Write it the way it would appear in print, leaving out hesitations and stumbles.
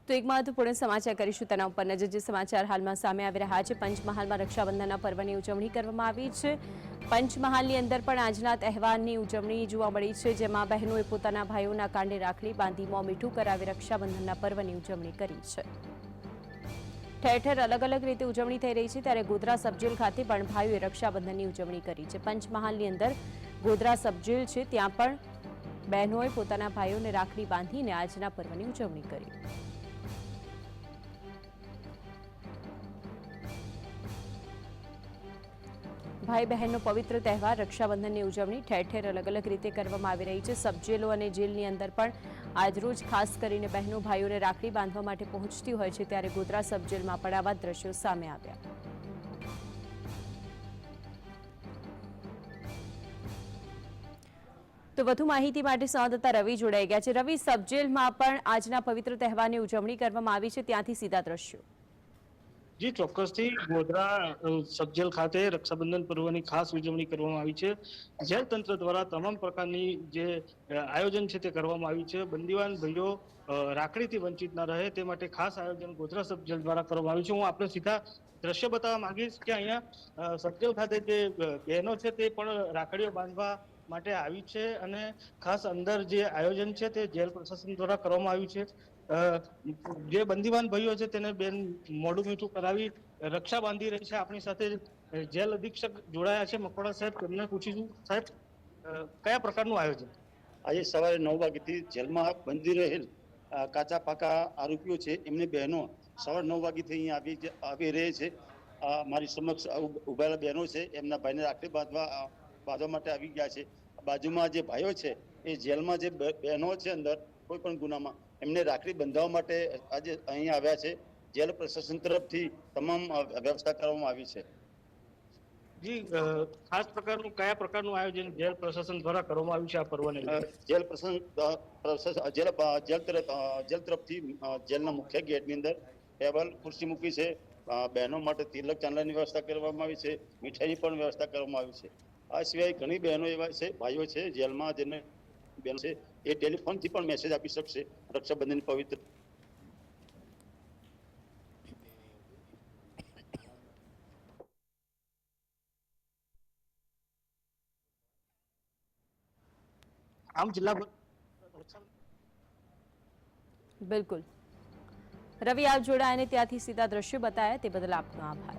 તો એક મહત્વપૂર્ણ સમાચાર કરીશું તેના ઉપર નજર। જે સમાચાર હાલમાં સામે આવી રહ્યા છે, પંચમહાલમાં રક્ષાબંધનના પર્વની ઉજવણી કરવામાં આવી છે। પંચમહાલની અંદર પણ આજના તહેવારની ઉજવણી જોવા મળી છે, જેમાં બહેનોએ પોતાના ભાઈઓના કાંડે રાખડી બાંધી મોં મીઠું કરાવી રક્ષાબંધનના પર્વની ઉજવણી કરી છે। ઠેર ઠેર અલગ અલગ રીતે ઉજવણી થઈ રહી છે, ત્યારે ગોધરા સબજેલ ખાતે પણ ભાઈઓએ રક્ષાબંધનની ઉજવણી કરી છે। પંચમહાલની અંદર ગોધરા સબજેલ છે, ત્યાં પણ બહેનોએ પોતાના ભાઈઓને રાખડી બાંધીને આજના પર્વની ઉજવણી કરી। ભાઈ બહેનનો પવિત્ર તહેવાર રક્ષાબંધનની ઉજવણી ઠેર ઠેર અલગ અલગ રીતે કરવામાં આવી રહી છે। સબજેલો અને જેલની અંદર પણ આજરોજ ખાસ કરીને બહેનો ભાઈઓને રાખડી બાંધવા માટે પહોંચતી હોય છે, ત્યારે ગોધરા સબજેલમાં પણ આવા દ્રશ્યો સામે આવ્યા। તો વધુ માહિતી માટે સંવાદદાતા રવિ જોડાઈ ગયા છે। રવિ, સબજેલમાં પણ આજના પવિત્ર તહેવારની ઉજવણી કરવામાં આવી છે, ત્યાંથી સીધા દ્રશ્યો। જી ચોક્કસથી ગોધરા સબજેલ ખાતે રક્ષાબંધન પર્વની ખાસ ઉજવણી કરવામાં આવી છે। જેલ તંત્ર દ્વારા તમામ પ્રકારની જે આયોજન છે તે કરવામાં આવ્યું છે। બંદીવાન ભાઈઓ રાખડીથી વંચિત ન રહે તે માટે ખાસ આયોજન ગોધરા સબજેલ દ્વારા કરવામાં આવ્યું છે। હું આપણે સીધા દ્રશ્ય બતાવવા માંગીશ કે અહીંયા સબજેલ ખાતે જે બહેનો છે તે પણ રાખડીઓ બાંધવા માટે આવી છે, અને ખાસ અંદર જે આયોજન છે તે જેલ પ્રશાસન દ્વારા કરવામાં આવ્યું છે। જે બંદીવાન ભાઈઓ છે તેને બેન મોઢું મીઠું કરાવી રક્ષા બાંધી રહી છે। આપણી સાથે જેલ અધિક્ષક જોડાયા છે મકવાણા સાહેબ, તેમને પૂછીશું સાહેબ કયા પ્રકારનું આયોજન? આજે સવારે 9 વાગ્યાથી જેલમાં બંધી રહેલ કાચા પાકા આરોપીઓ છે એમની બહેનો સવારે 9 વાગ્યાથી અહીં આવી રહે છે। મારી સમક્ષ ઉભેલા બહેનો છે, એમના ભાઈને રાખડી બાંધવા માટે આવી ગયા છે। બાજુમાં જે ભાઈઓ છે એ જેલમાં જે બહેનો છે અંદર કોઈ પણ ગુનામાં, એમને રાખડી બંધાવવા માટે આજે અહીં આવ્યા છે। જેલ પ્રશાસન તરફથી તમામ વ્યવસ્થા કરવામાં આવી છે। જી, ખાસ પ્રકારનું કયા પ્રકારનું આયોજન જેલ પ્રશાસન દ્વારા કરવામાં આવ્યું છે આ પર્વને? જેલ પ્રશાસન જેલ તરફથી જેલના મુખ્ય ગેટની અંદર ટેબલ ખુરશી મૂકી છે। બહેનો માટે તિલક ચાંદલાની વ્યવસ્થા કરવામાં આવી છે, મીઠાઈની પણ વ્યવસ્થા કરવામાં આવી છે। આ સિવાય ઘણી બહેનો એવા છે, ભાઈઓ છે જેલમાં જેને બેન છે એ ટેલિફોનથી પણ મેસેજ આપી શકશે રક્ષાબંધન પવિત્ર। આમ જિલ્લા બિલકુલ રવિ, આપ જોડાયા અને ત્યાંથી સીધા દ્રશ્યો બતાવ્યા તે બદલ આપનો આભાર।